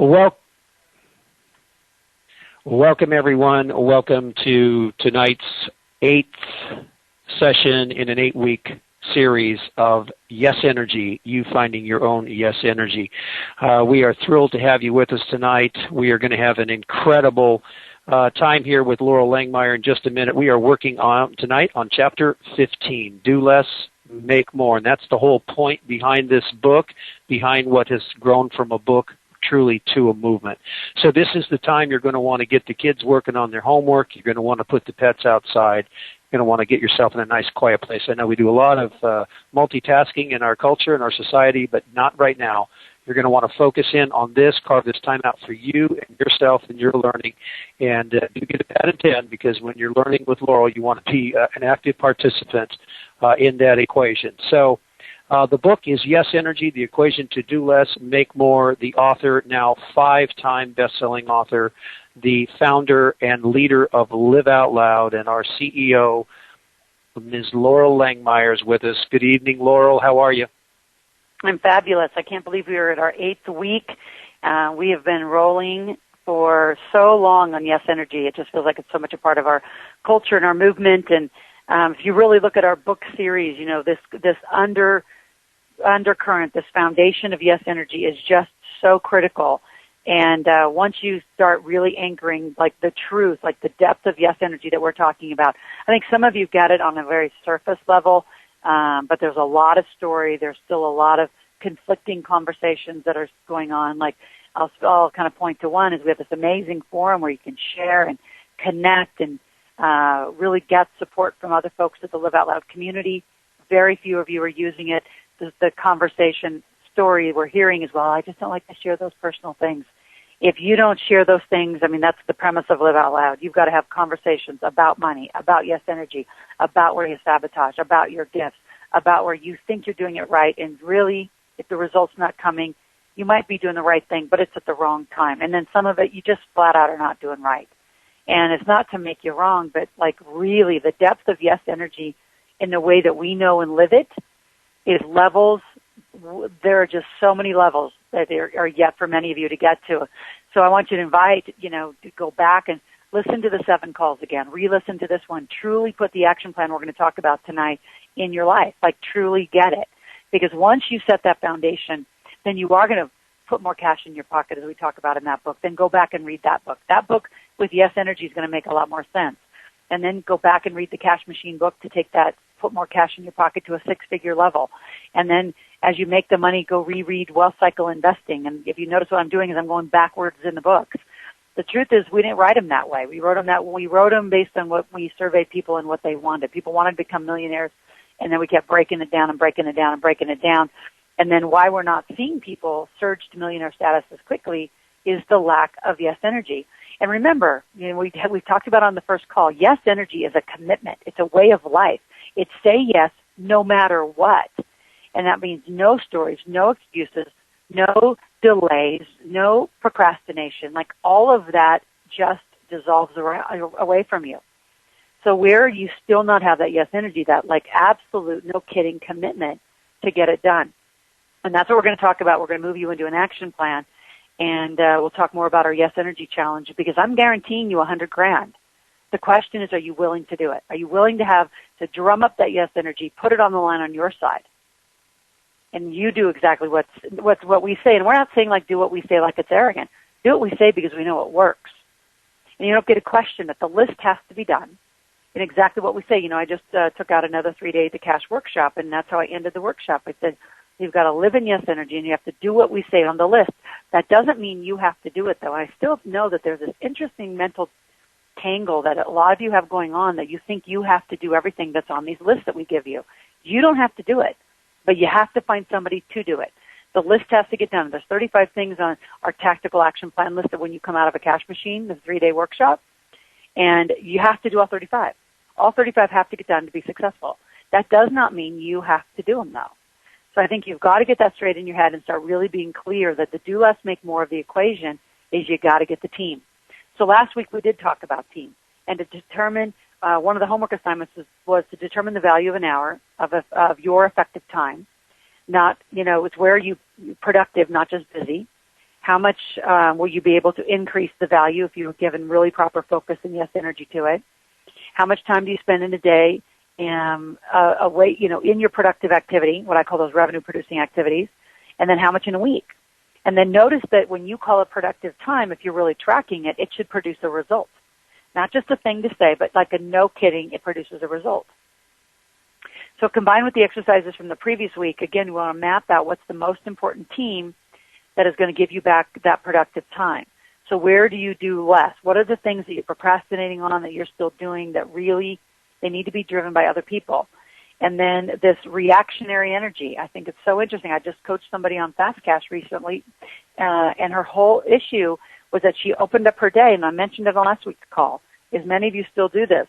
Well, welcome everyone. Welcome to tonight's 8th session in an 8-week series of Yes Energy, you finding your own Yes Energy. We are thrilled to have you with us tonight. We are going to have an incredible time here with Laurel Langmeyer in just a minute. We are working on tonight on Chapter 15, Do Less, Make More. And that's the whole point behind this book, behind what has grown from a book truly to a movement. So this is the time you're going to want to get the kids working on their homework. You're going to want to put the pets outside. You're going to want to get yourself in a nice quiet place. I know we do a lot of multitasking in our culture and our society, but not right now. You're going to want to focus in on this, carve this time out for you and yourself and your learning, and do get a pat of 10, because when you're learning with Laurel, you want to be an active participant in that equation. So the book is Yes Energy, The Equation to Do Less, Make More. The author, now 5-time best-selling author, the founder and leader of Live Out Loud, and our CEO, Ms. Laurel Langmeyer, is with us. Good evening, Laurel. How are you? I'm fabulous. I can't believe we are at our 8th week. We have been rolling for so long on Yes Energy. It just feels like it's so much a part of our culture and our movement. And if you really look at our book series, you know, this undercurrent, this foundation of Yes Energy is just so critical. And once you start really anchoring, like, the truth, like the depth of Yes Energy that we're talking about, I think some of you get it on a very surface level, but there's a lot of story. There's still a lot of conflicting conversations that are going on. Like, I'll kind of point to one is we have this amazing forum where you can share and connect and really get support from other folks at the Live Out Loud community. Very few of you are using it. The conversation story we're hearing is, well, I just don't like to share those personal things. If you don't share those things, I mean, that's the premise of Live Out Loud. You've got to have conversations about money, about Yes Energy, about where you sabotage, about your gifts, about where you think you're doing it right, and really, if the result's not coming, you might be doing the right thing, but it's at the wrong time. And then some of it, you just flat out are not doing right. And it's not to make you wrong, but, like, really, the depth of Yes Energy in the way that we know and live it is levels. There are just so many levels that are yet for many of you to get to. So I want you to invite, to go back and listen to the 7 calls again, re-listen to this one, truly put the action plan we're going to talk about tonight in your life, like truly get it. Because once you set that foundation, then you are going to put more cash in your pocket, as we talk about in that book. Then go back and read that book. That book with Yes Energy is going to make a lot more sense. And then go back and read the Cash Machine book to take that, put more cash in your pocket to a 6-figure level. And then as you make the money, go reread Wealth Cycle Investing. And if you notice what I'm doing is I'm going backwards in the books. The truth is we didn't write them that way. We wrote them based on what we surveyed people and what they wanted. People wanted to become millionaires, and then we kept breaking it down and breaking it down and breaking it down. And then why we're not seeing people surge to millionaire status as quickly is the lack of Yes Energy. And remember, we've talked about on the first call, Yes Energy is a commitment. It's a way of life. It's say yes no matter what. And that means no stories, no excuses, no delays, no procrastination. Like, all of that just dissolves away from you. So where you still not have that Yes Energy, that, like, absolute, no kidding commitment to get it done. And that's what we're going to talk about. We're going to move you into an action plan. And we'll talk more about our Yes Energy challenge, because I'm guaranteeing you $100,000. The question is, are you willing to do it? Are you willing to drum up that Yes Energy, put it on the line on your side? And you do exactly what we say. And we're not saying, like, do what we say like it's arrogant. Do what we say because we know it works. And you don't get a question that the list has to be done in exactly what we say. I just took out another 3-day The Cash workshop, and that's how I ended the workshop. I said, you've got to live in Yes Energy, and you have to do what we say on the list. That doesn't mean you have to do it, though. I still know that there's this interesting mental tangle that a lot of you have going on, that you think you have to do everything that's on these lists that we give you. You don't have to do it, but you have to find somebody to do it. The list has to get done. There's 35 things on our tactical action plan list that when you come out of a Cash Machine, the 3-day workshop, and you have to do all 35. All 35 have to get done to be successful. That does not mean you have to do them, though. So I think you've got to get that straight in your head and start really being clear that the do less, make more of the equation is you got to get the team. So last week we did talk about team, and to determine one of the homework assignments was to determine the value of an hour of your effective time. Not, it's where you're productive, not just busy. How much will you be able to increase the value if you've given really proper focus and yes energy to it? How much time do you spend in a day in your productive activity, what I call those revenue-producing activities, and then how much in a week? And then notice that when you call it productive time, if you're really tracking it, it should produce a result. Not just a thing to say, but like a no kidding, it produces a result. So combined with the exercises from the previous week, again, we want to map out what's the most important team that is going to give you back that productive time. So where do you do less? What are the things that you're procrastinating on that you're still doing that really they need to be driven by other people? And then this reactionary energy, I think it's so interesting. I just coached somebody on Fast Cash recently, and her whole issue was that she opened up her day, and I mentioned it on last week's call, is many of you still do this.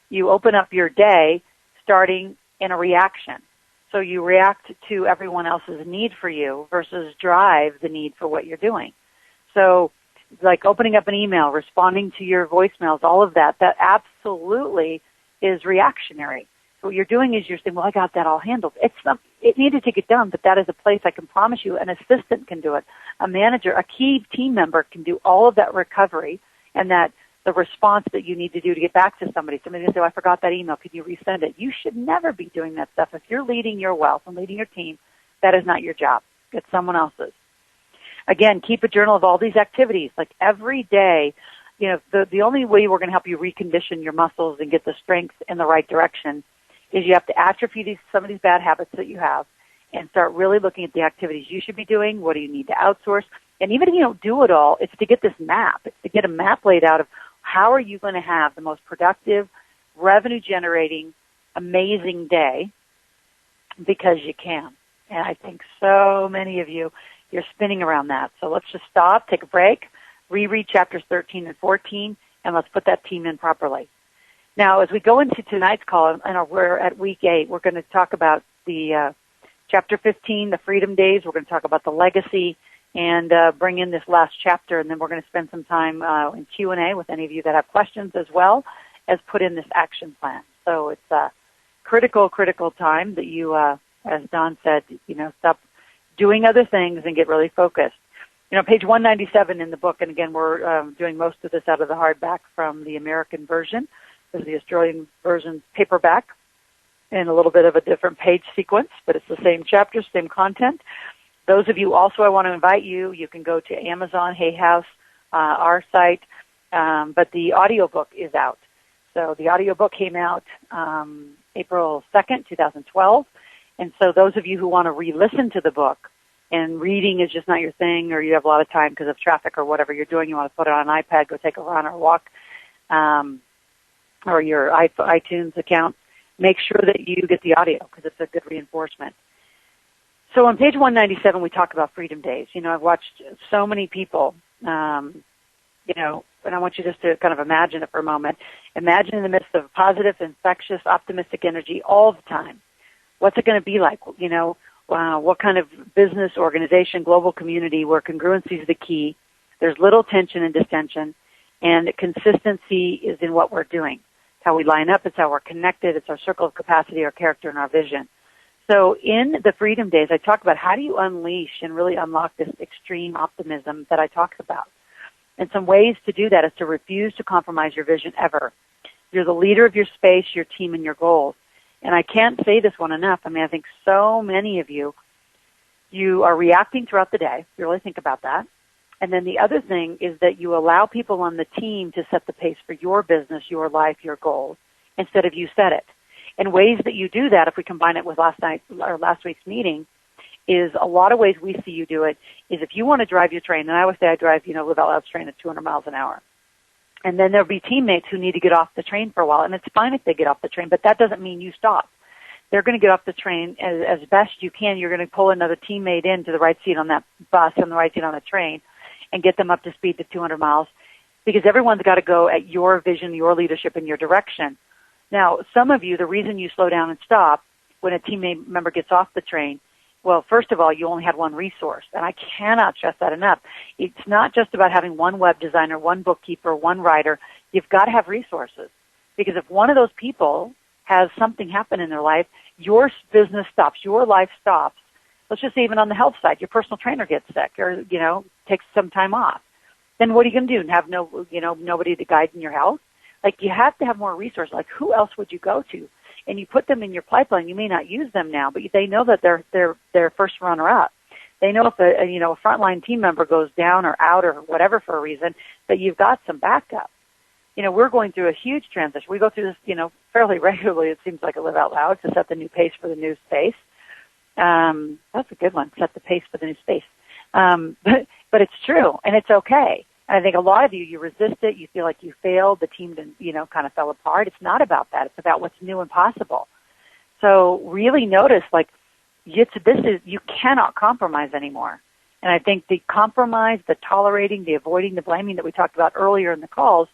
You open up your day starting in a reaction. So you react to everyone else's need for you versus drive the need for what you're doing. So like opening up an email, responding to your voicemails, all of that absolutely is reactionary. So what you're doing is you're saying, well, I got that all handled. It needed to get done, but that is a place I can promise you an assistant can do it. A manager, a key team member can do all of that recovery and that the response that you need to do to get back to somebody. Somebody can say, oh, I forgot that email. Could you resend it? You should never be doing that stuff. If you're leading your wealth and leading your team, that is not your job. It's someone else's. Again, keep a journal of all these activities. Like every day, the only way we're going to help you recondition your muscles and get the strength in the right direction is you have to atrophy some of these bad habits that you have and start really looking at the activities you should be doing. What do you need to outsource? And even if you don't do it all, it's to get this map. It's to get a map laid out of how are you going to have the most productive, revenue-generating, amazing day because you can. And I think so many of you, you're spinning around that. So let's just stop, take a break, reread chapters 13 and 14, and let's put that team in properly. Now, as we go into tonight's call, and we're at week 8, we're going to talk about the chapter 15, the Freedom Days. We're going to talk about the legacy and bring in this last chapter, and then we're going to spend some time in Q&A with any of you that have questions as well as put in this action plan. So it's a critical time that you, as Don said, stop doing other things and get really focused. Page 197 in the book, and again, we're doing most of this out of the hardback from the American version. There's the Australian version paperback and a little bit of a different page sequence, but it's the same chapters, same content. Those of you also, I want to invite you. You can go to Amazon, Hay House, our site, but the audiobook is out. So the audiobook came out April 2nd, 2012. And so those of you who want to re-listen to the book, and reading is just not your thing, or you have a lot of time because of traffic or whatever you're doing, you want to put it on an iPad, go take a run or walk, or your iTunes account, make sure that you get the audio because it's a good reinforcement. So on page 197, we talk about Freedom Days. I've watched so many people, and I want you just to kind of imagine it for a moment. Imagine in the midst of positive, infectious, optimistic energy all the time. What's it going to be like? What kind of business, organization, global community where congruency is the key. There's little tension and distension, and consistency is in what we're doing. It's how we line up. It's how we're connected. It's our circle of capacity, our character, and our vision. So in the Freedom Days, I talk about how do you unleash and really unlock this extreme optimism that I talked about. And some ways to do that is to refuse to compromise your vision ever. You're the leader of your space, your team, and your goals. And I can't say this one enough. I think so many of you are reacting throughout the day. You really think about that. And then the other thing is that you allow people on the team to set the pace for your business, your life, your goals, instead of you set it. And ways that you do that, if we combine it with last week's meeting, is a lot of ways we see you do it is if you want to drive your train, and I always say I drive, Live Out Loud's train at 200 miles an hour. And then there'll be teammates who need to get off the train for a while, and it's fine if they get off the train, but that doesn't mean you stop. They're going to get off the train as best you can. You're going to pull another teammate into the right seat on that bus and the right seat on the train and get them up to speed to 200 miles because everyone's got to go at your vision, your leadership, and your direction. Now, some of you, the reason you slow down and stop when a teammate member gets off the train, well, first of all, you only had one resource, and I cannot stress that enough. It's not just about having one web designer, one bookkeeper, one writer. You've got to have resources because if one of those people has something happen in their life, your business stops, your life stops. Let's just say even on the health side, your personal trainer gets sick or, take some time off. Then what are you going to do? And have nobody to guide in your health? Like, you have to have more resources. Like, who else would you go to? And you put them in your pipeline. You may not use them now, but they know that they're first runner-up. They know if a frontline team member goes down or out or whatever for a reason, that you've got some backup. We're going through a huge transition. We go through this, fairly regularly. It seems like I live out loud to set the new pace for the new space. That's a good one. Set the pace for the new space. But it's true, and it's okay. And I think a lot of you resist it. You feel like you failed. The team, kind of fell apart. It's not about that. It's about what's new and possible. So really notice, you cannot compromise anymore. And I think the compromise, the tolerating, the avoiding, the blaming that we talked about earlier in the calls,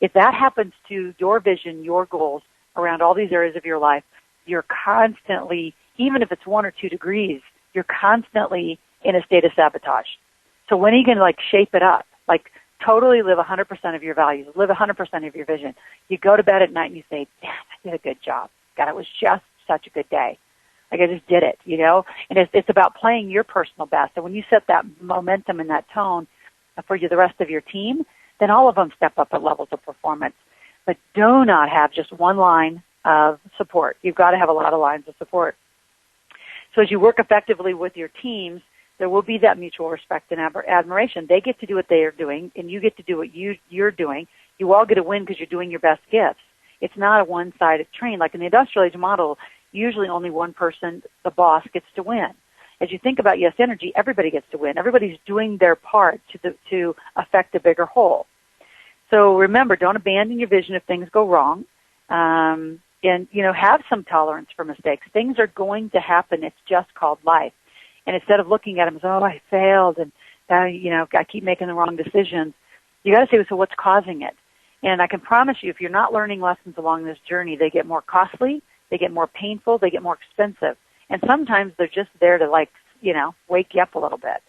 if that happens to your vision, your goals around all these areas of your life, you're constantly, even if it's 1 or 2 degrees, you're constantly in a state of sabotage. So when are you going to shape it up? Totally live 100% of your values, live 100% of your vision. You go to bed at night and you say, damn, I did a good job. God, it was just such a good day. I just did it, And it's about playing your personal best. And when you set that momentum and that tone for the rest of your team, then all of them step up at levels of performance. But do not have just one line of support. You've got to have a lot of lines of support. So as you work effectively with your teams, there will be that mutual respect and admiration. They get to do what they are doing, and you get to do what you're doing. You all get a win because you're doing your best gifts. It's not a one-sided train. Like in the industrial age model, usually only one person, the boss, gets to win. As you think about Yes Energy, everybody gets to win. Everybody's doing their part to affect a bigger whole. So remember, don't abandon your vision if things go wrong. And, have some tolerance for mistakes. Things are going to happen. It's just called life. And instead of looking at them as, I failed and, I keep making the wrong decisions, you got to say, so what's causing it? And I can promise you, if you're not learning lessons along this journey, they get more costly, they get more painful, they get more expensive. And sometimes they're just there to wake you up a little bit.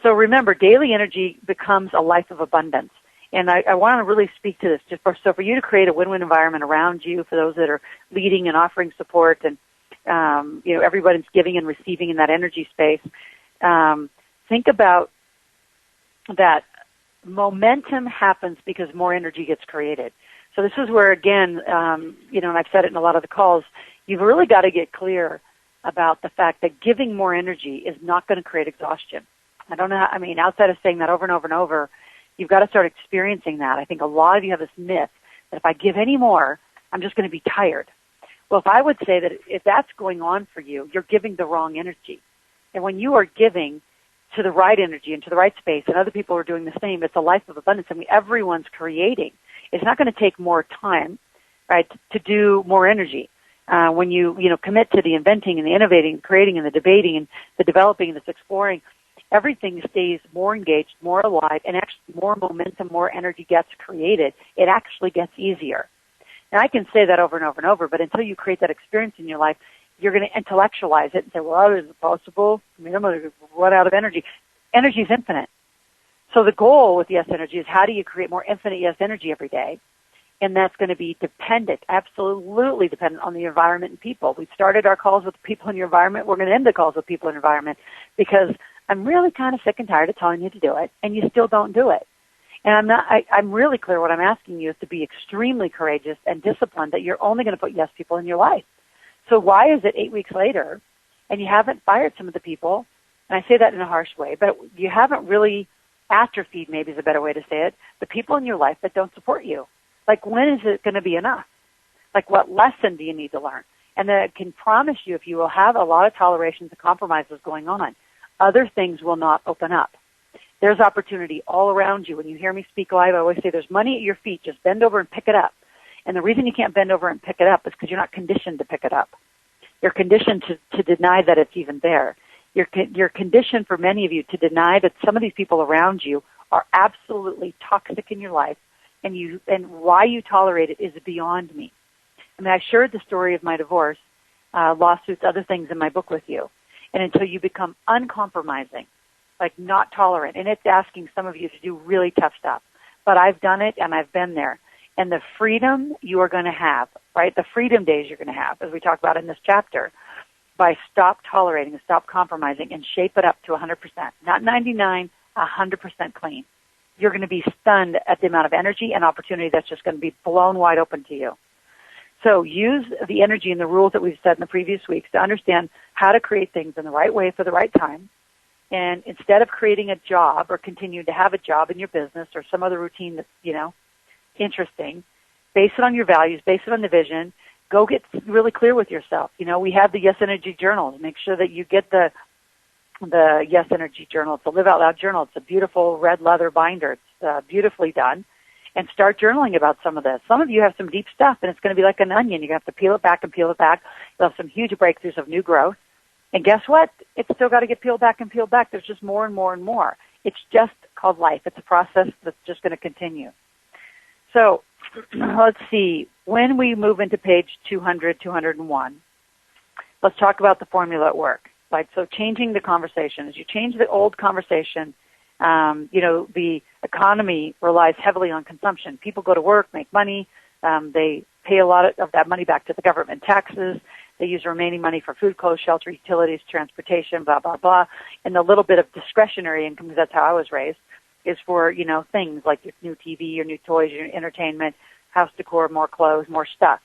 So remember, daily energy becomes a life of abundance. And I want to really speak to this for you to create a win-win environment around you, for those that are leading and offering support, and everybody's giving and receiving in that energy space. Think about that momentum happens because more energy gets created. So this is where, again, and I've said it in a lot of the calls, you've really got to get clear about the fact that giving more energy is not going to create exhaustion. I don't know, outside of saying that over and over and over, you've got to start experiencing that. I think a lot of you have this myth that if I give any more, I'm just going to be tired. Well, if I would say that if that's going on for you, you're giving the wrong energy. And when you are giving to the right energy and to the right space, and other people are doing the same, it's a life of abundance. Everyone's creating. It's not going to take more time, right, to do more energy. When you commit to the inventing and the innovating, the creating and the debating and the developing and the exploring, everything stays more engaged, more alive, and actually more momentum, more energy gets created. It actually gets easier. Now, I can say that over and over and over, but until you create that experience in your life, you're going to intellectualize it and say, well, is it possible? I'm going to run out of energy. Energy is infinite. So the goal with Yes Energy is, how do you create more infinite Yes Energy every day? And that's going to be dependent, absolutely dependent on the environment and people. We started our calls with people in your environment. We're going to end the calls with people in your environment, because I'm really kind of sick and tired of telling you to do it, and you still don't do it. And I'm really clear what I'm asking you is to be extremely courageous and disciplined, that you're only going to put yes people in your life. So why is it 8 weeks later and you haven't fired some of the people? And I say that in a harsh way, but you haven't really atrophied, maybe is a better way to say it, the people in your life that don't support you. When is it going to be enough? What lesson do you need to learn? And I can promise you, if you will have a lot of tolerations and compromises going on, other things will not open up. There's opportunity all around you. When you hear me speak live, I always say there's money at your feet. Just bend over and pick it up. And the reason you can't bend over and pick it up is because you're not conditioned to pick it up. You're conditioned to deny that it's even there. You're conditioned, for many of you, to deny that some of these people around you are absolutely toxic in your life, and why you tolerate it is beyond me. I shared the story of my divorce, lawsuits, other things in my book with you. And until you become uncompromising, not tolerant, and it's asking some of you to do really tough stuff. But I've done it, and I've been there. And the freedom you are going to have, right, the freedom days you're going to have, as we talk about in this chapter, by stop tolerating and stop compromising and shape it up to 100%. Not 99, 100% clean. You're going to be stunned at the amount of energy and opportunity that's just going to be blown wide open to you. So use the energy and the rules that we've said in the previous weeks to understand how to create things in the right way for the right time. And instead of creating a job or continuing to have a job in your business or some other routine that's, interesting, base it on your values, base it on the vision. Go get really clear with yourself. We have the Yes Energy journals. Make sure that you get the Yes Energy journal. It's a Live Out Loud journal. It's a beautiful red leather binder. It's beautifully done. And start journaling about some of this. Some of you have some deep stuff, and it's going to be like an onion. You're going to have to peel it back and peel it back. You'll have some huge breakthroughs of new growth. And guess what? It's still got to get peeled back and peeled back. There's just more and more and more. It's just called life. It's a process that's just going to continue. So let's see. When we move into page 200, 201, let's talk about the formula at work. So changing the conversation. As you change the old conversation, the economy relies heavily on consumption. People go to work, make money. They pay a lot of that money back to the government taxes. They use the remaining money for food, clothes, shelter, utilities, transportation, blah, blah, blah. And the little bit of discretionary income, because that's how I was raised, is for, things like your new TV, your new toys, your entertainment, house decor, more clothes, more stuff.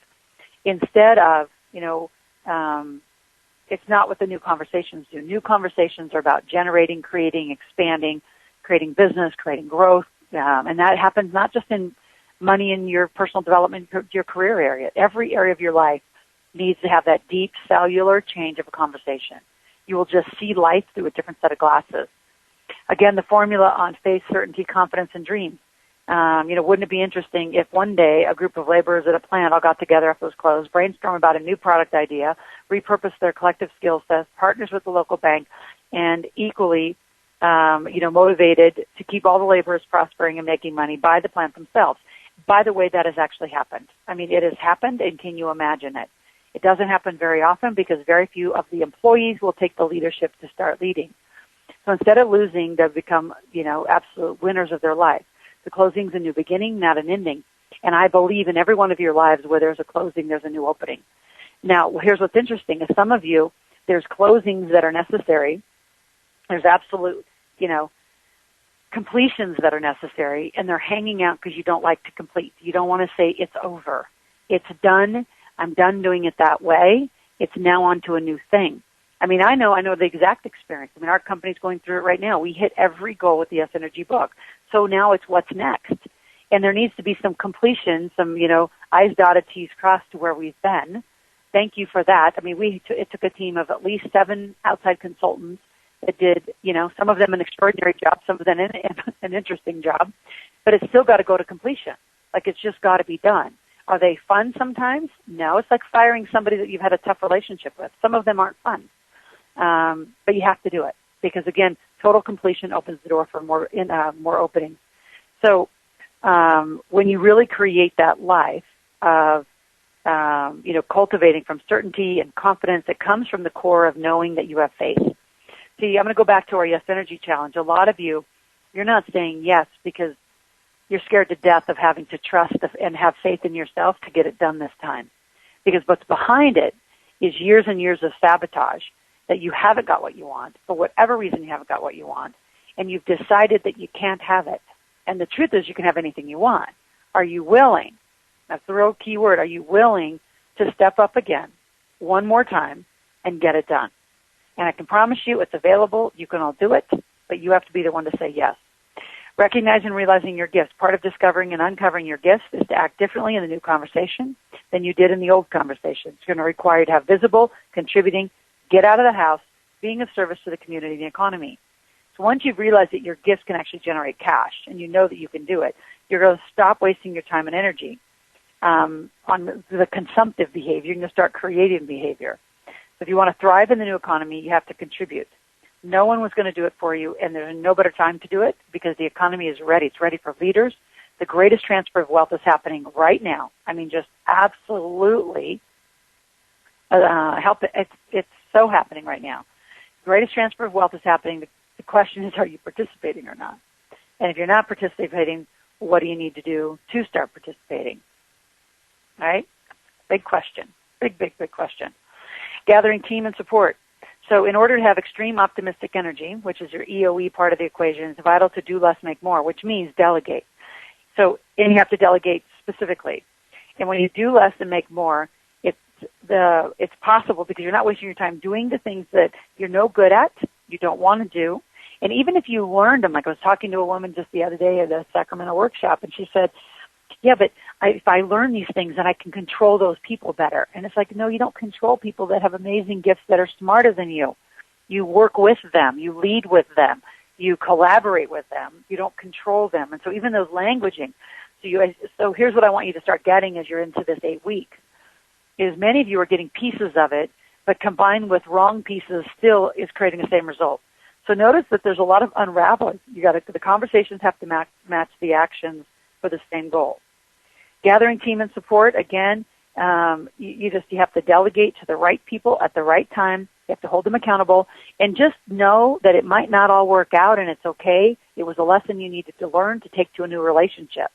Instead of, it's not what the new conversations do. New conversations are about generating, creating, expanding, creating business, creating growth. And that happens not just in money in your personal development, your career area. Every area of your life needs to have that deep cellular change of a conversation. You will just see life through a different set of glasses. Again, the formula on faith, certainty, confidence, and dreams. Wouldn't it be interesting if one day a group of laborers at a plant all got together after it was closed, brainstorm about a new product idea, repurpose their collective skill sets, partners with the local bank, and equally, motivated to keep all the laborers prospering and making money by the plant themselves. By the way, that has actually happened. It has happened, and can you imagine it? It doesn't happen very often because very few of the employees will take the leadership to start leading. So instead of losing, they've become, absolute winners of their life. The closing's a new beginning, not an ending. And I believe in every one of your lives where there's a closing, there's a new opening. Now, here's what's interesting. Is some of you, there's closings that are necessary. There's absolute, completions that are necessary, and they're hanging out because you don't like to complete. You don't want to say it's over. It's done. I'm done doing it that way. It's now on to a new thing. I know the exact experience. Our company's going through it right now. We hit every goal with the Yes Energy book. So now it's what's next. And there needs to be some completion, some, I's dotted, T's crossed to where we've been. Thank you for that. It took a team of at least 7 outside consultants that did, some of them an extraordinary job, some of them an interesting job, but it's still got to go to completion. It's just got to be done. Are they fun sometimes? No. It's like firing somebody that you've had a tough relationship with. Some of them aren't fun. But you have to do it because, again, total completion opens the door for more openings. So when you really create that life of, cultivating from certainty and confidence, it comes from the core of knowing that you have faith. See, I'm going to go back to our Yes Energy Challenge. A lot of you, you're not saying yes because you're scared to death of having to trust and have faith in yourself to get it done this time. Because what's behind it is years and years of sabotage that you haven't got what you want, for whatever reason you haven't got what you want, and you've decided that you can't have it. And the truth is you can have anything you want. Are you willing? That's the real key word. Are you willing to step up again one more time and get it done? And I can promise you it's available. You can all do it, but you have to be the one to say yes. Recognizing and realizing your gifts. Part of discovering and uncovering your gifts is to act differently in the new conversation than you did in the old conversation. It's going to require you to have visible, contributing, get out of the house, being of service to the community and the economy. So once you've realized that your gifts can actually generate cash and you know that you can do it, you're going to stop wasting your time and energy on the consumptive behavior. You're going to start creating behavior. So if you want to thrive in the new economy, you have to contribute. No one was going to do it for you, and there's no better time to do it because the economy is ready. It's ready for leaders. The greatest transfer of wealth is happening right now. Just absolutely it's so happening right now. The greatest transfer of wealth is happening. The question is, are you participating or not? And if you're not participating, what do you need to do to start participating? All right? Big question. Big question. Gathering team and support. So in order to have extreme optimistic energy, which is your EOE part of the equation, it's vital to do less, make more, which means delegate. So, and you have to delegate specifically. And when you do less and make more, it's possible because you're not wasting your time doing the things that you're no good at, you don't want to do. And even if you learned them, like I was talking to a woman just the other day at a Sacramento workshop, and she said, yeah, but if I learn these things, then I can control those people better. And it's like, no, you don't control people that have amazing gifts that are smarter than you. You work with them. You lead with them. You collaborate with them. You don't control them. And so even those languaging, so here's what I want you to start getting as you're into this 8 weeks, is many of you are getting pieces of it, but combined with wrong pieces still is creating the same result. So notice that there's a lot of unraveling. The conversations have to match the actions for the same goal. Gathering team and support, again, you have to delegate to the right people at the right time. You have to hold them accountable, and just know that it might not all work out, and it's okay. It was a lesson you needed to learn to take to a new relationship.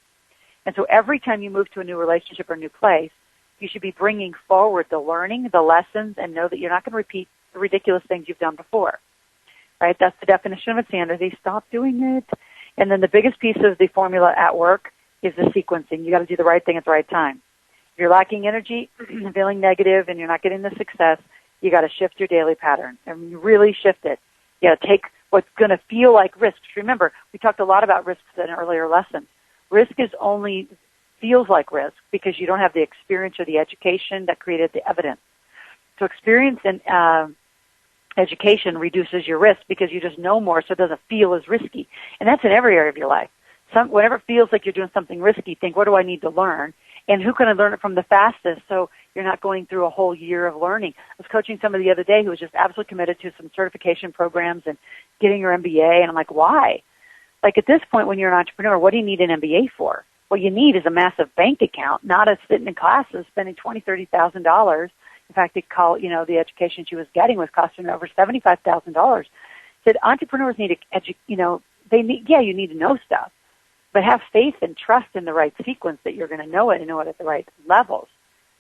And so every time you move to a new relationship or a new place, you should be bringing forward the learning, the lessons, and know that you're not going to repeat the ridiculous things you've done before. Right? That's the definition of insanity. Stop doing it. And then the biggest piece of the formula at work is the sequencing. You got to do the right thing at the right time. If you're lacking energy, feeling negative, and you're not getting the success, you got to shift your daily pattern and really shift it. You got to take what's going to feel like risks. Remember, we talked a lot about risks in an earlier lesson. Risk is only feels like risk because you don't have the experience or the education that created the evidence. So experience and education reduces your risk because you just know more, so it doesn't feel as risky. And that's in every area of your life. Whenever it feels like you're doing something risky, think, what do I need to learn? And who can I learn it from the fastest so you're not going through a whole year of learning? I was coaching somebody the other day who was just absolutely committed to some certification programs and getting her MBA, and I'm like, why? Like at this point when you're an entrepreneur, what do you need an MBA for? What you need is a massive bank account, not a sitting in classes spending $20,000, $30,000. In fact, the education she was getting was costing her over $75,000. Said entrepreneurs need to you need to know stuff, but have faith and trust in the right sequence that you're going to know it and know it at the right levels.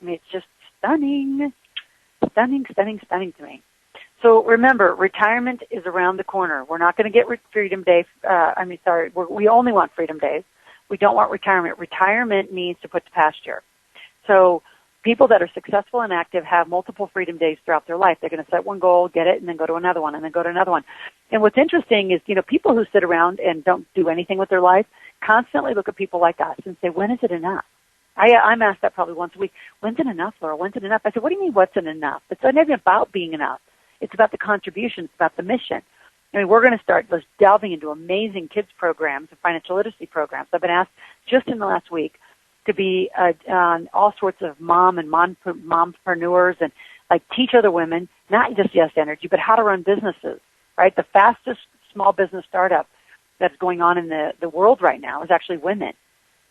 I mean, it's just stunning to me. So remember, retirement is around the corner. We're not going to get Freedom Day. We only want Freedom Days. We don't want retirement. Retirement means to put to pasture. So people that are successful and active have multiple Freedom Days throughout their life. They're going to set one goal, get it, and then go to another one, and then go to another one. And what's interesting is, people who sit around and don't do anything with their life constantly look at people like us and say, when is it enough? I'm asked that probably once a week. When's it enough, Laura? When's it enough? I said, what do you mean, what's it enough? It's not even about being enough. It's about the contribution. It's about the mission. I mean, we're going to start delving into amazing kids programs and financial literacy programs. I've been asked just in the last week to be on all sorts of mompreneurs and teach other women, not just Yes Energy, but how to run businesses, right? The fastest small business startup that's going on in the world right now is actually women.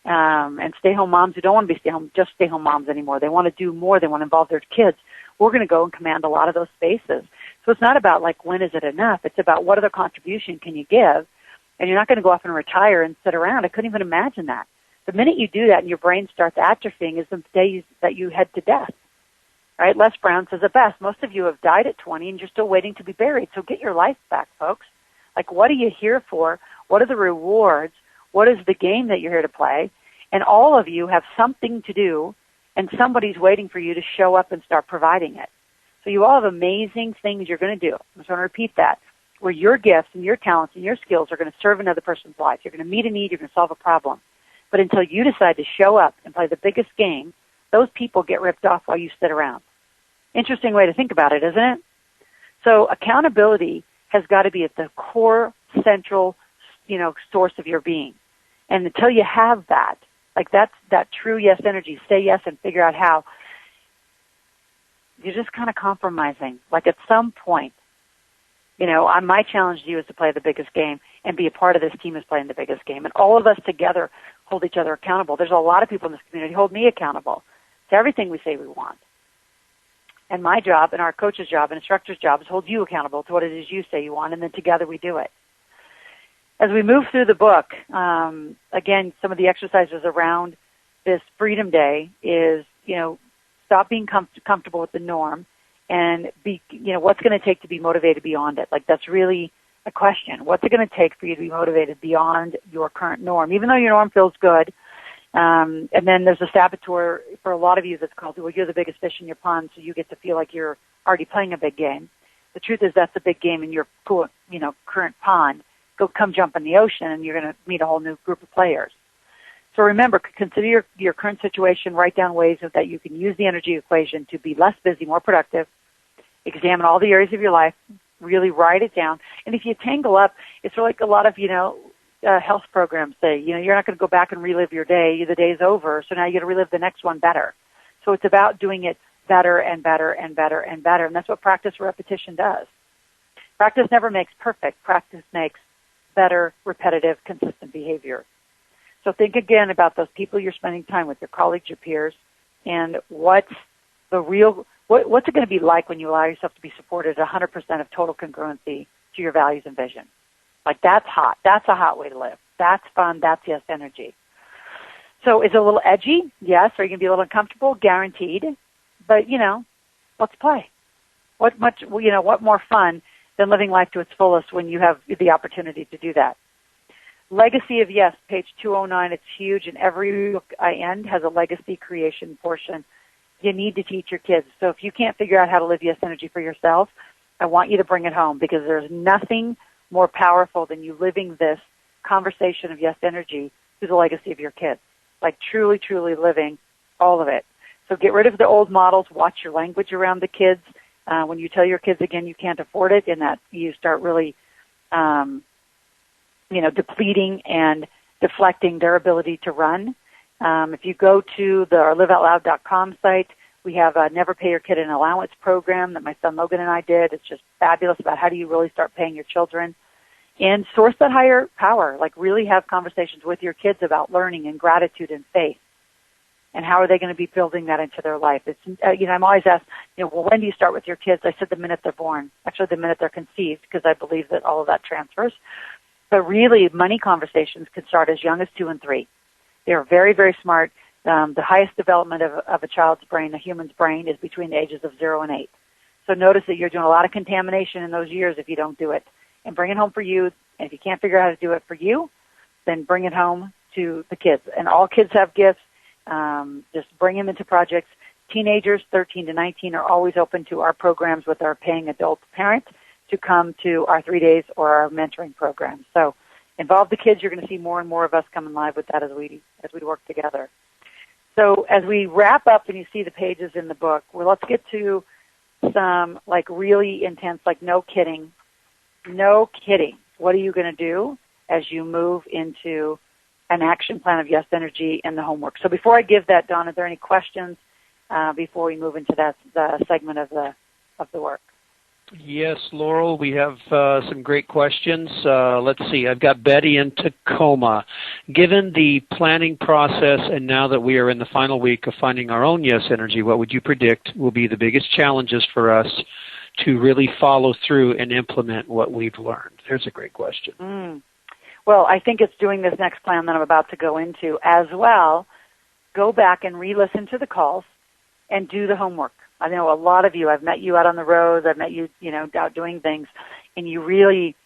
And stay-home moms who don't want to be stay-home moms anymore. They want to do more. They want to involve their kids. We're going to go and command a lot of those spaces. So it's not about when is it enough? It's about what other contribution can you give? And you're not going to go off and retire and sit around. I couldn't even imagine that. The minute you do that and your brain starts atrophying is the day that you head to death. Right? Les Brown says it best. Most of you have died at 20 and you're still waiting to be buried. So get your life back, folks. What are you here for? What are the rewards? What is the game that you're here to play? And all of you have something to do, and somebody's waiting for you to show up and start providing it. So you all have amazing things you're going to do. I'm just going to repeat that, where your gifts and your talents and your skills are going to serve another person's life. You're going to meet a need. You're going to solve a problem. But until you decide to show up and play the biggest game, those people get ripped off while you sit around. Interesting way to think about it, isn't it? So accountability has got to be at the core, central, source of your being. And until you have that, that's that true yes energy, say yes and figure out how, you're just kind of compromising. At some point, my challenge to you is to play the biggest game and be a part of this team is playing the biggest game. And all of us together hold each other accountable. There's a lot of people in this community who hold me accountable to everything we say we want. And my job and our coach's job and instructor's job is hold you accountable to what it is you say you want, and then together we do it. As we move through the book, again, some of the exercises around this Freedom Day is, stop being comfortable with the norm and what's going to take to be motivated beyond it? Like, that's really a question. What's it going to take for you to be motivated beyond your current norm, even though your norm feels good? And then there's a saboteur for a lot of you that's called, well, you're the biggest fish in your pond, so you get to feel like you're already playing a big game. The truth is that's a big game in your current pond. Come jump in the ocean, and you're going to meet a whole new group of players. So remember, consider your current situation, write down ways that you can use the energy equation to be less busy, more productive, examine all the areas of your life, really write it down. And if you tangle up, it's like a lot of, health programs say, you're not going to go back and relive your day. The day's over, so now you got to relive the next one better. So it's about doing it better and better and better and better, and that's what practice repetition does. Practice never makes perfect. Practice makes better, repetitive, consistent behavior. So think again about those people you're spending time with, your colleagues, your peers, and what's it going to be like when you allow yourself to be supported at 100% of total congruency to your values and vision. Like, that's hot. That's a hot way to live. That's fun. That's yes energy. So is it a little edgy? Yes. Are you going to be a little uncomfortable? Guaranteed. But, let's play. What more fun than living life to its fullest when you have the opportunity to do that? Legacy of Yes, page 209. It's huge, and every book I end has a legacy creation portion. You need to teach your kids. So if you can't figure out how to live yes energy for yourself, I want you to bring it home, because there's nothing more powerful than you living this conversation of yes energy through the legacy of your kids. Like, truly, truly living all of it. So get rid of the old models. Watch your language around the kids. When you tell your kids, again, you can't afford it, and that you start really, depleting and deflecting their ability to run. If you go to the liveoutloud.com site, we have a Never Pay Your Kid an Allowance program that my son Logan and I did. It's just fabulous about how do you really start paying your children. And source that higher power, like really have conversations with your kids about learning and gratitude and faith. And how are they going to be building that into their life? It's, I'm always asked, well, when do you start with your kids? I said the minute they're born. Actually, the minute they're conceived, because I believe that all of that transfers. But really, money conversations could start as young as 2 and 3. They're very, very smart. The highest development of a child's brain, a human's brain, is between the ages of 0 and 8. So notice that you're doing a lot of contamination in those years if you don't do it. And bring it home for you. And if you can't figure out how to do it for you, then bring it home to the kids. And all kids have gifts. Just bring them into projects. Teenagers, 13 to 19, are always open to our programs with our paying adult parent to come to our 3 days or our mentoring program. So involve the kids. You're going to see more and more of us coming live with that as we work together. So as we wrap up and you see the pages in the book, well, let's get to some like really intense, like no kidding. What are you going to do as you move into an action plan of yes energy and the homework? So before I give that, Dawn, are there any questions before we move into that segment of the work? Yes, Laurel, we have some great questions. Let's see. I've got Betty in Tacoma. Given the planning process and now that we are in the final week of finding our own yes energy, what would you predict will be the biggest challenges for us to really follow through and implement what we've learned? There's a great question. Well, I think it's doing this next plan that I'm about to go into as well. Go back and re-listen to the calls and do the homework. I know a lot of you, I've met you out on the road, I've met you, out doing things, and you haven't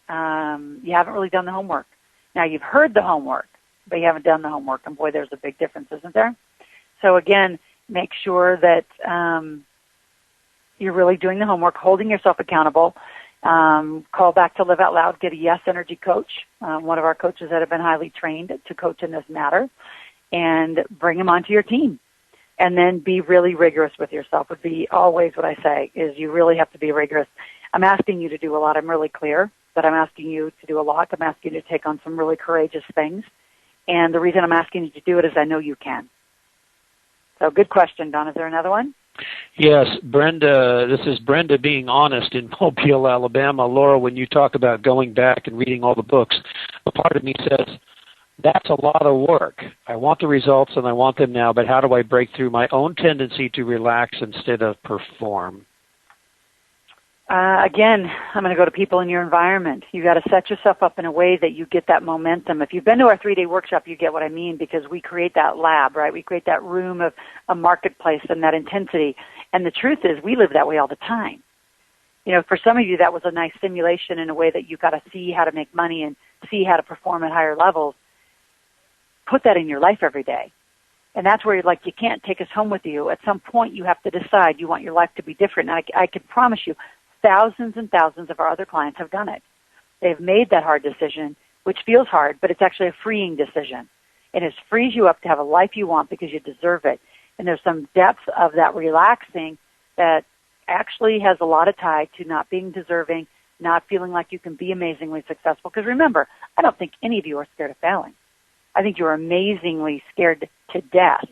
really done the homework. Now, you've heard the homework, but you haven't done the homework, and boy, there's a big difference, isn't there? So again, make sure that you're really doing the homework, holding yourself accountable. Call back to Live Out Loud, get a yes energy coach, one of our coaches that have been highly trained to coach in this matter, and bring them onto your team. And then be really rigorous with yourself would be always what I say, is you really have to be rigorous. I'm asking you to do a lot. I'm really clear that I'm asking you to do a lot. I'm asking you to take on some really courageous things. And the reason I'm asking you to do it is I know you can. So good question, Don. Is there another one? Yes, Brenda, this is Brenda being honest in Mobile, Alabama. Laura, when you talk about going back and reading all the books, a part of me says, that's a lot of work. I want the results and I want them now, but how do I break through my own tendency to relax instead of perform? Again, I'm going to go to people in your environment. You've got to set yourself up in a way that you get that momentum. If you've been to our 3-day workshop, you get what I mean, because we create that lab, right? We create that room of a marketplace and that intensity. And the truth is, we live that way all the time. You know, for some of you, that was a nice simulation in a way that you got to see how to make money and see how to perform at higher levels. Put that in your life every day. And that's where you're like, you can't take us home with you. At some point, you have to decide you want your life to be different. And I can promise you, thousands and thousands of our other clients have done it. They've made that hard decision, which feels hard, but it's actually a freeing decision. And it frees you up to have a life you want because you deserve it. And there's some depth of that relaxing that actually has a lot of tie to not being deserving, not feeling like you can be amazingly successful. Because remember, I don't think any of you are scared of failing. I think you're amazingly scared to death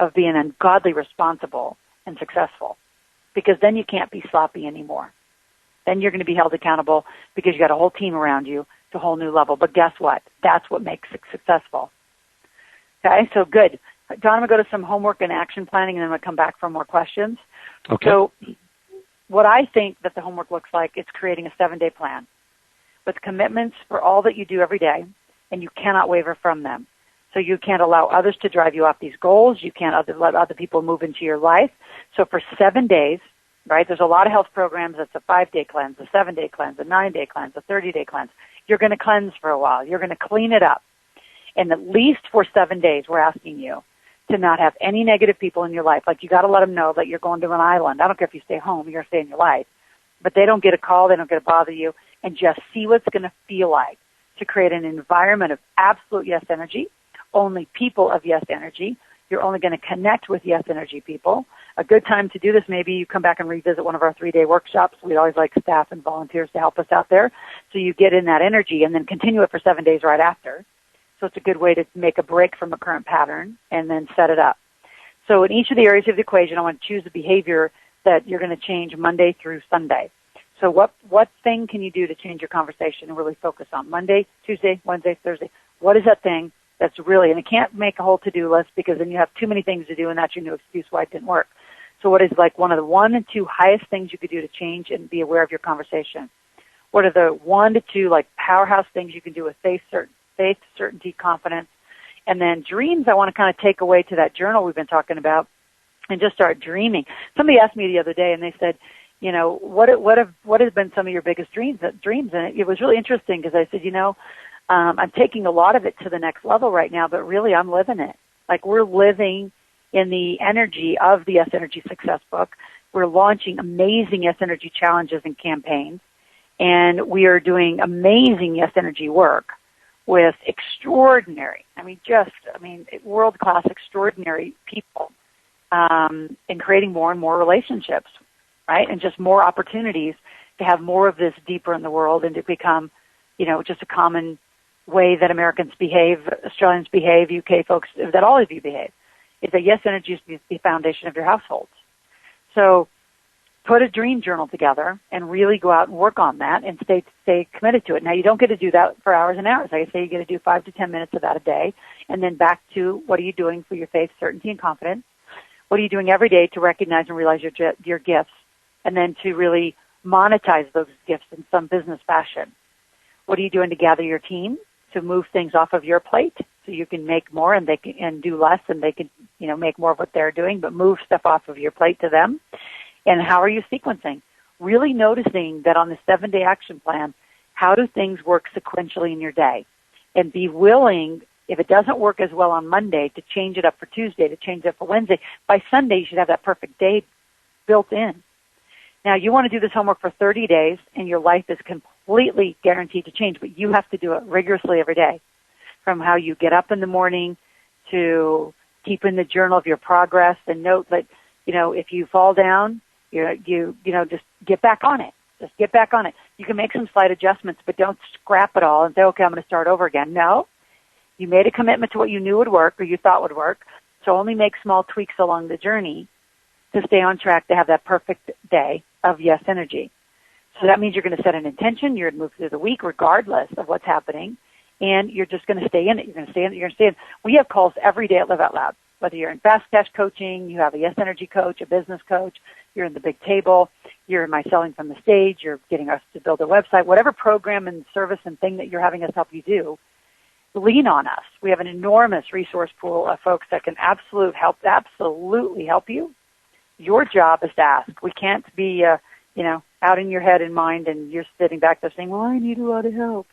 of being ungodly responsible and successful, because then you can't be sloppy anymore. Then you're going to be held accountable because you got a whole team around you to a whole new level. But guess what? That's what makes it successful. Okay, so good. Don, I'm going to go to some homework and action planning, and then we'll come back for more questions. Okay. So what I think that the homework looks like, it's creating a 7-day plan with commitments for all that you do every day, and you cannot waver from them. So you can't allow others to drive you off these goals. You can't let other people move into your life. So for 7 days, right, there's a lot of health programs. That's a 5-day cleanse, a 7-day cleanse, a 9-day cleanse, a 30-day cleanse. You're going to cleanse for a while. You're going to clean it up. And at least for 7 days, we're asking you to not have any negative people in your life. Like, you got to let them know that you're going to an island. I don't care if you stay home, you're going to stay in your life. But they don't get a call, they don't get to bother you, and just see what it's going to feel like to create an environment of absolute yes energy, only people of yes energy. You're only going to connect with yes energy people. A good time to do this, maybe you come back and revisit one of our 3-day workshops. We'd always like staff and volunteers to help us out there. So you get in that energy and then continue it for 7 days right after. So it's a good way to make a break from a current pattern and then set it up. So in each of the areas of the equation, I want to choose a behavior that you're going to change Monday through Sunday. So what thing can you do to change your conversation and really focus on Monday, Tuesday, Wednesday, Thursday? What is that thing that's really, and you can't make a whole to-do list because then you have too many things to do and that's your new excuse why it didn't work. So what is like one of the 1 and 2 highest things you could do to change and be aware of your conversation? What are the 1 to 2 like powerhouse things you can do with faith, certainty, confidence? And then dreams, I want to kind of take away to that journal we've been talking about and just start dreaming. Somebody asked me the other day and they said, you know, what have been some of your biggest dreams? And it was really interesting because I said, you know, I'm taking a lot of it to the next level right now, but really I'm living it. Like, we're living in the energy of the Yes Energy Success Book. We're launching amazing Yes Energy challenges and campaigns, and we are doing amazing Yes Energy work with extraordinary, world-class extraordinary people, and creating more and more relationships, right? And just more opportunities to have more of this deeper in the world and to become, you know, just a common way that Americans behave, Australians behave, UK folks, that all of you behave, is that yes energy is the foundation of your households. So put a dream journal together and really go out and work on that and stay committed to it. Now, you don't get to do that for hours and hours. Like I say, you get to do 5 to 10 minutes of that a day, and then back to what are you doing for your faith, certainty, and confidence? What are you doing every day to recognize and realize your gifts, and then to really monetize those gifts in some business fashion? What are you doing to gather your team to move things off of your plate so you can make more and they can and do less and they can, you know, make more of what they're doing, but move stuff off of your plate to them? And how are you sequencing? Really noticing that on the 7-day action plan, how do things work sequentially in your day? And be willing, if it doesn't work as well on Monday, to change it up for Tuesday, to change it up for Wednesday. By Sunday, you should have that perfect day built in. Now, you want to do this homework for 30 days, and your life is completely guaranteed to change, but you have to do it rigorously every day, from how you get up in the morning to keeping the journal of your progress, and note that, you know, if you fall down, you know, just get back on it. Just get back on it. You can make some slight adjustments, but don't scrap it all and say, okay, I'm going to start over again. No. You made a commitment to what you knew would work or you thought would work, so only make small tweaks along the journey to stay on track to have that perfect day of yes energy. So that means you're going to set an intention. You're going to move through the week regardless of what's happening, and you're just going to stay in it. You're going to stay in it. You're going to stay in it. We have calls every day at Live Out Loud. Whether you're in Fast Cash coaching, you have a yes energy coach, a business coach, you're in the big table, you're in my selling from the stage, you're getting us to build a website, whatever program and service and thing that you're having us help you do, lean on us. We have an enormous resource pool of folks that can absolutely help you Your job is to ask. We can't be, out in your head and mind and you're sitting back there saying, well, I need a lot of help.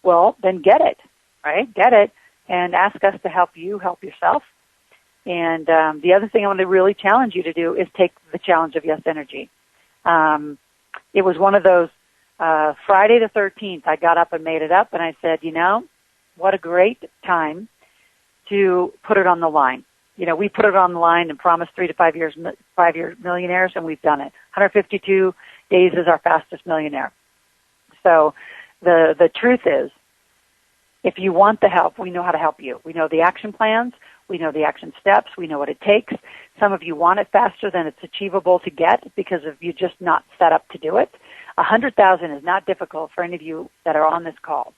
Well, then get it, right? Get it and ask us to help you help yourself. And the other thing I want to really challenge you to do is take the challenge of Yes Energy. It was one of those, Friday the 13th, I got up and made it up, and I said, what a great time to put it on the line. We put it on the line and promised 3 to 5 years, 5-year millionaires, and we've done it. 152 days is our fastest millionaire. So the truth is, if you want the help, we know how to help you. We know the action plans. We know the action steps. We know what it takes. Some of you want it faster than it's achievable to get because of you just not set up to do it. 100,000 is not difficult for any of you that are on this call.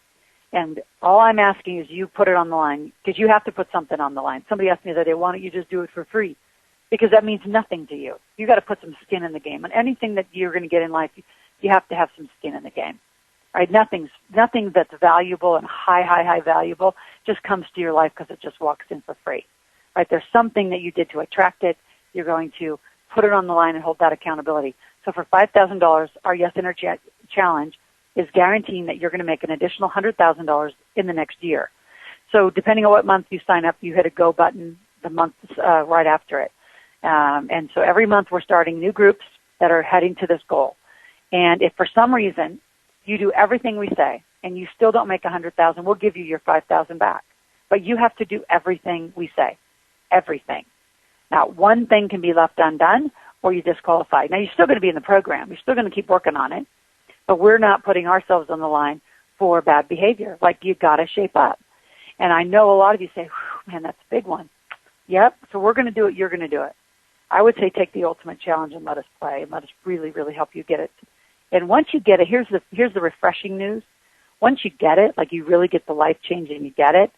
And all I'm asking is you put it on the line because you have to put something on the line. Somebody asked me the other day, why don't you just do it for free? Because that means nothing to you. You got to put some skin in the game. And anything that you're going to get in life, you have to have some skin in the game. Right? Nothing that's valuable and high valuable just comes to your life because it just walks in for free. Right? There's something that you did to attract it. You're going to put it on the line and hold that accountability. So for $5,000, our Yes Energy Challenge is guaranteeing that you're going to make an additional $100,000 in the next year. So depending on what month you sign up, you hit a go button the month right after it. And so every month we're starting new groups that are heading to this goal. And if for some reason you do everything we say and you still don't make $100,000, we'll give you your $5,000 back. But you have to do everything we say. Everything. Now, one thing can be left undone or you disqualify. Now, you're still going to be in the program. You're still going to keep working on it. But we're not putting ourselves on the line for bad behavior. Like, you got to shape up. And I know a lot of you say, man, that's a big one. Yep, so we're going to do it. You're going to do it. I would say take the ultimate challenge and let us play and let us really, really help you get it. And once you get it, here's the refreshing news. Once you get it, like you really get the life change and you get it,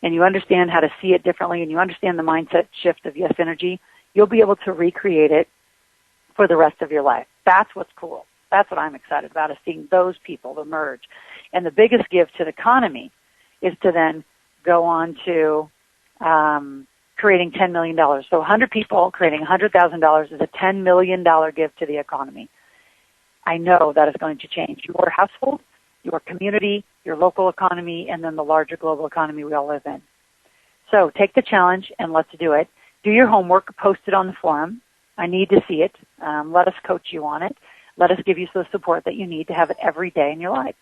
and you understand how to see it differently and you understand the mindset shift of Yes Energy, you'll be able to recreate it for the rest of your life. That's what's cool. That's what I'm excited about, is seeing those people emerge. And the biggest gift to the economy is to then go on to creating $10 million. So 100 people creating $100,000 is a $10 million gift to the economy. I know that is going to change your household, your community, your local economy, and then the larger global economy we all live in. So take the challenge and let's do it. Do your homework, post it on the forum. I need to see it. Let us coach you on it. Let us give you the support that you need to have it every day in your life.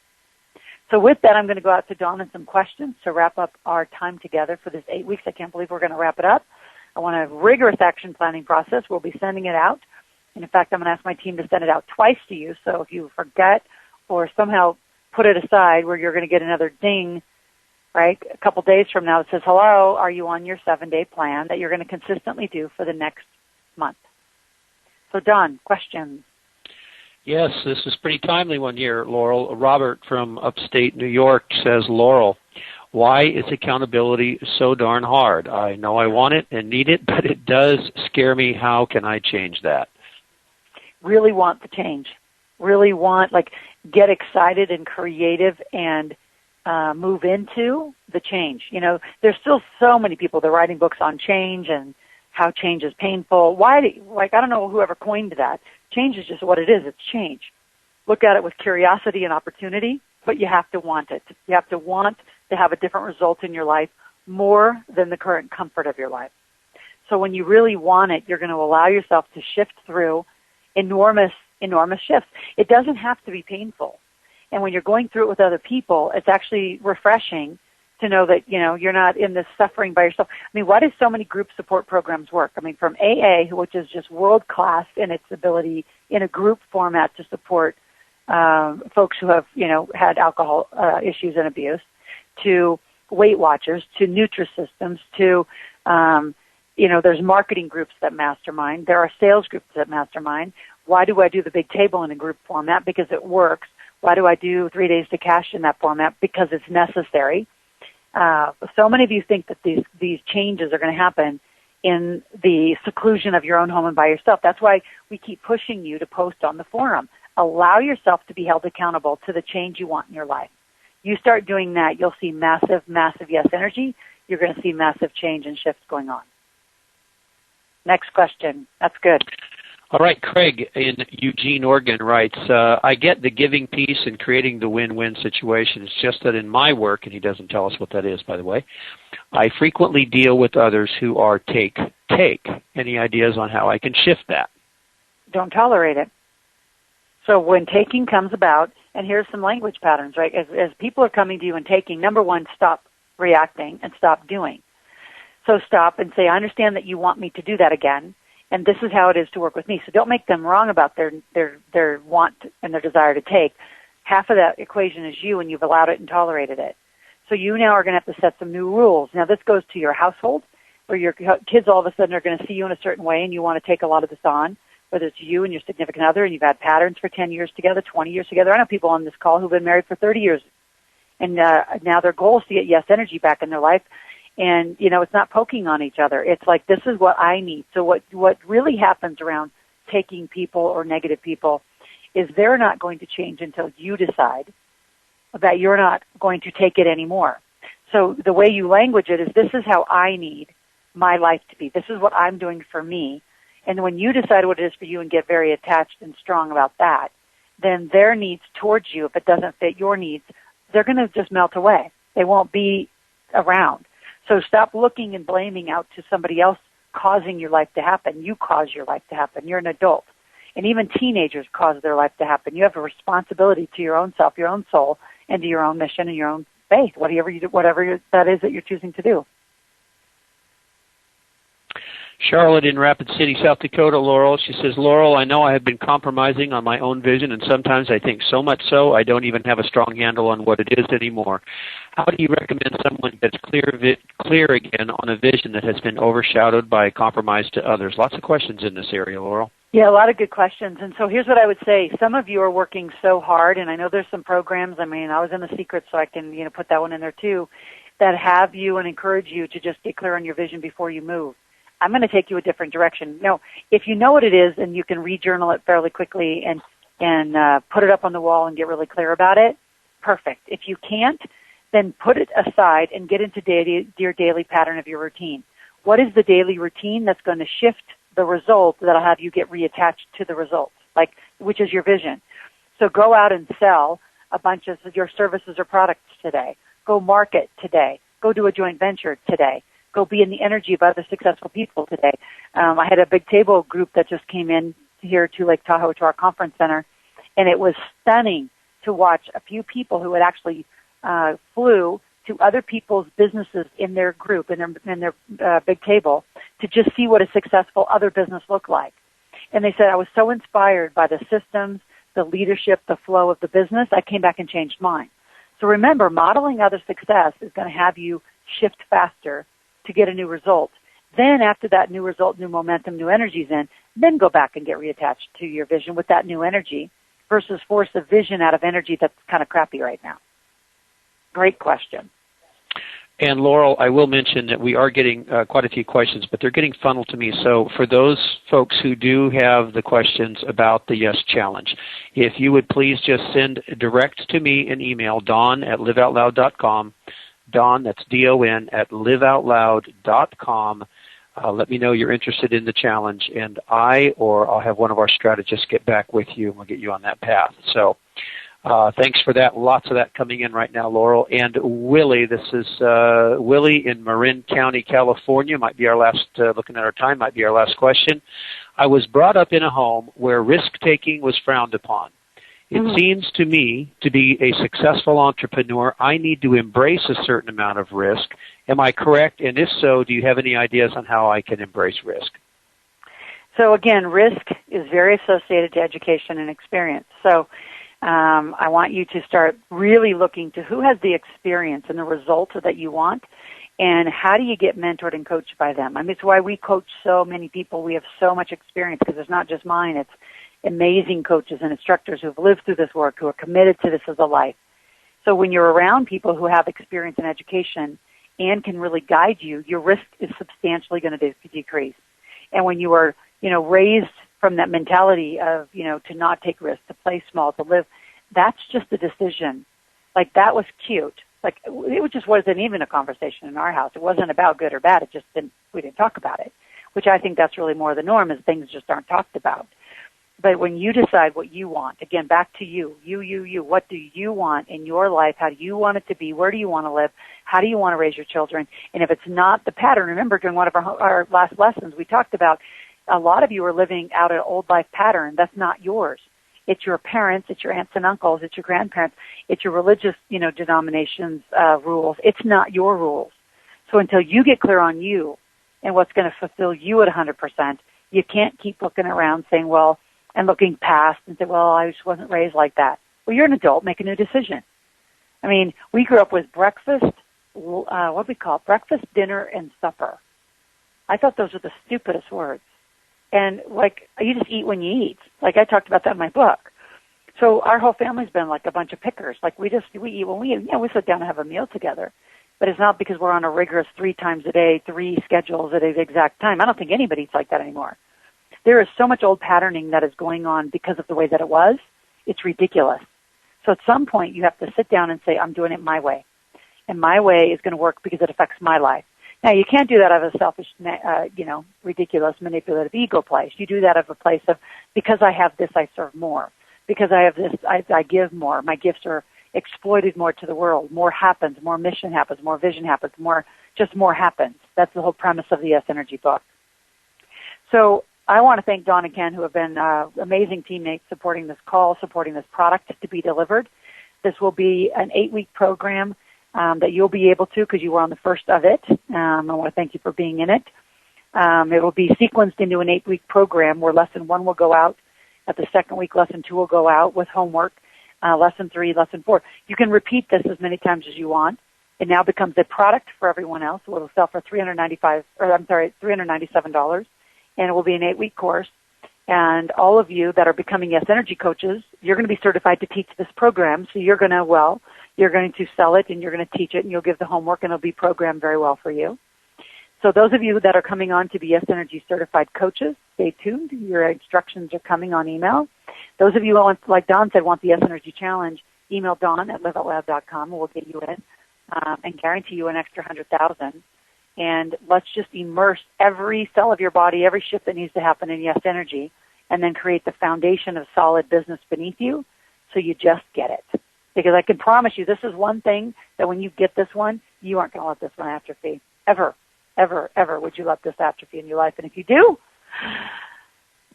So with that, I'm going to go out to Dawn and some questions to wrap up our time together for this 8 weeks. I can't believe we're going to wrap it up. I want a rigorous action planning process. We'll be sending it out. And in fact, I'm going to ask my team to send it out twice to you. So if you forget or somehow put it aside where you're going to get another ding, right, a couple days from now, it says, hello, are you on your 7-day plan that you're going to consistently do for the next month? So Dawn, questions? Yes, this is pretty timely one here, Laurel. Robert from upstate New York says, Laurel, why is accountability so darn hard? I know I want it and need it, but it does scare me. How can I change that? Really want the change. Really want, get excited and creative and move into the change. There's still so many people that are writing books on change and how change is painful. I don't know whoever coined that. Change is just what it is. It's change. Look at it with curiosity and opportunity, but you have to want it. You have to want to have a different result in your life more than the current comfort of your life. So when you really want it, you're going to allow yourself to shift through enormous shifts. It doesn't have to be painful. And when you're going through it with other people, it's actually refreshing to know that, you're not in this suffering by yourself. I mean, why do so many group support programs work? I mean, from AA, which is just world-class in its ability in a group format to support folks who have, had alcohol issues and abuse, to Weight Watchers, to Nutrisystems, to, there's marketing groups that mastermind. There are sales groups that mastermind. Why do I do the big table in a group format? Because it works. Why do I do 3 days to cash in that format? Because it's necessary. So many of you think that these changes are going to happen in the seclusion of your own home and by yourself. That's why we keep pushing you to post on the forum. Allow yourself to be held accountable to the change you want in your life. You start doing that, you'll see massive, massive Yes Energy. You're going to see massive change and shifts going on. Next question. That's good. All right, Craig in Eugene, Oregon writes, I get the giving piece and creating the win-win situation. It's just that in my work, and he doesn't tell us what that is, by the way, I frequently deal with others who are take. Any ideas on how I can shift that? Don't tolerate it. So when taking comes about, and here's some language patterns, right? As people are coming to you and taking, number one, stop reacting and stop doing. So stop and say, I understand that you want me to do that again, and this is how it is to work with me. So don't make them wrong about their want and their desire to take. Half of that equation is you, and you've allowed it and tolerated it. So you now are going to have to set some new rules. Now this goes to your household, where your kids all of a sudden are going to see you in a certain way, and you want to take a lot of this on, whether it's you and your significant other, and you've had patterns for 10 years together, 20 years together. I know people on this call who've been married for 30 years, and now their goal is to get yes energy back in their life. And, it's not poking on each other. It's like, this is what I need. So what really happens around taking people or negative people is they're not going to change until you decide that you're not going to take it anymore. So the way you language it is, this is how I need my life to be. This is what I'm doing for me. And when you decide what it is for you and get very attached and strong about that, then their needs towards you, if it doesn't fit your needs, they're going to just melt away. They won't be around. So stop looking and blaming out to somebody else causing your life to happen. You cause your life to happen. You're an adult. And even teenagers cause their life to happen. You have a responsibility to your own self, your own soul, and to your own mission and your own faith, whatever that is that you're choosing to do. Charlotte in Rapid City, South Dakota, Laurel. She says, Laurel, I know I have been compromising on my own vision, and sometimes I think so much so I don't even have a strong handle on what it is anymore. How do you recommend someone gets clear again on a vision that has been overshadowed by compromise to others? Lots of questions in this area, Laurel. Yeah, a lot of good questions. And so here's what I would say. Some of you are working so hard, and I know there's some programs. I mean, I was in The Secret, so I can put that one in there too, that have you and encourage you to just get clear on your vision before you move. I'm going to take you a different direction. No, if you know what it is and you can rejournal it fairly quickly and put it up on the wall and get really clear about it, perfect. If you can't, then put it aside and get into your daily pattern of your routine. What is the daily routine that's going to shift the result that'll have you get reattached to the result, which is your vision? So go out and sell a bunch of your services or products today. Go market today. Go do a joint venture today. Go be in the energy of other successful people today. I had a big table group that just came in here to Lake Tahoe to our conference center, and it was stunning to watch a few people who had actually flew to other people's businesses in their group, in their big table, to just see what a successful other business looked like. And they said, I was so inspired by the systems, the leadership, the flow of the business, I came back and changed mine. So remember, modeling other success is going to have you shift faster to get a new result. Then after that new result, new momentum, new energy's in, then go back and get reattached to your vision with that new energy versus force a vision out of energy that's kind of crappy right now. Great question. And Laurel, I will mention that we are getting quite a few questions, but they're getting funneled to me. So for those folks who do have the questions about the Yes Challenge, if you would please just send direct to me an email, don@liveoutloud.com. Don, that's D-O-N, at liveoutloud.com. Let me know you're interested in the challenge, and I'll have one of our strategists get back with you, and we'll get you on that path. So thanks for that. Lots of that coming in right now, Laurel. And Willie, this is Willie in Marin County, California. Might be our last, looking at our time, might be our last question. I was brought up in a home where risk-taking was frowned upon. It seems to me to be a successful entrepreneur, I need to embrace a certain amount of risk. Am I correct? And if so, do you have any ideas on how I can embrace risk? So again, risk is very associated to education and experience. So I want you to start really looking to who has the experience and the results that you want, and how do you get mentored and coached by them? I mean, it's why we coach so many people. We have so much experience because it's not just mine. It's amazing coaches and instructors who've lived through this work, who are committed to this as a life. So when you're around people who have experience in education and can really guide you, your risk is substantially going to decrease. And when you are, raised from that mentality of, to not take risks, to play small, to live, that's just a decision. Like, that was cute. Like, it just wasn't even a conversation in our house. It wasn't about good or bad. We didn't talk about it, which I think that's really more the norm, is things just aren't talked about. But when you decide what you want, again, back to you, what do you want in your life? How do you want it to be? Where do you want to live? How do you want to raise your children? And if it's not the pattern, remember during one of our last lessons, we talked about a lot of you are living out an old life pattern. That's not yours. It's your parents, it's your aunts and uncles, it's your grandparents, it's your religious, denominations, rules. It's not your rules. So until you get clear on you and what's going to fulfill you at 100%, you can't keep looking around saying, well, and looking past and say, well, I just wasn't raised like that. Well, you're an adult. Make a new decision. I mean, we grew up with breakfast, what we call it, breakfast, dinner, and supper. I thought those were the stupidest words. And, you just eat when you eat. I talked about that in my book. So our whole family's been like a bunch of pickers. We eat when we eat. We sit down and have a meal together. But it's not because we're on a rigorous 3 times a day, 3 schedules at the exact time. I don't think anybody eats like that anymore. There is so much old patterning that is going on because of the way that it was. It's ridiculous. So at some point you have to sit down and say, I'm doing it my way. And my way is going to work because it affects my life. Now, you can't do that out of a selfish, ridiculous, manipulative ego place. You do that out of a place of, because I have this, I serve more. Because I have this, I give more. My gifts are exploited more to the world. More happens, more mission happens, more vision happens, more happens. That's the whole premise of the Yes Energy book. So I want to thank Dawn and Ken, who have been amazing teammates supporting this call, supporting this product to be delivered. This will be an 8-week program that you'll be able to, because you were on the first of it. I want to thank you for being in it. It will be sequenced into an 8-week program where lesson 1 will go out. At the second week, lesson 2 will go out with homework. Lesson 3, lesson 4. You can repeat this as many times as you want. It now becomes a product for everyone else. It will sell for $397. And it will be an 8-week course. And all of you that are becoming Yes Energy coaches, you're going to be certified to teach this program. So you're going to sell it and you're going to teach it and you'll give the homework and it'll be programmed very well for you. So those of you that are coming on to be Yes Energy certified coaches, stay tuned. Your instructions are coming on email. Those of you who want, like Dawn said, want the Yes Energy Challenge, email Dawn at liveoutloud.com and we'll get you in and guarantee you an extra 100,000. And let's just immerse every cell of your body, every shift that needs to happen in Yes Energy, and then create the foundation of solid business beneath you so you just get it. Because I can promise you this is one thing that when you get this one, you aren't going to let this one atrophy. Ever, ever, ever would you let this atrophy in your life. And if you do,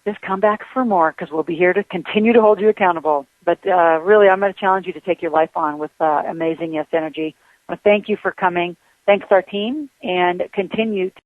just come back for more because we'll be here to continue to hold you accountable. But really, I'm going to challenge you to take your life on with amazing Yes Energy. I want to thank you for coming. Thanks our team, and continue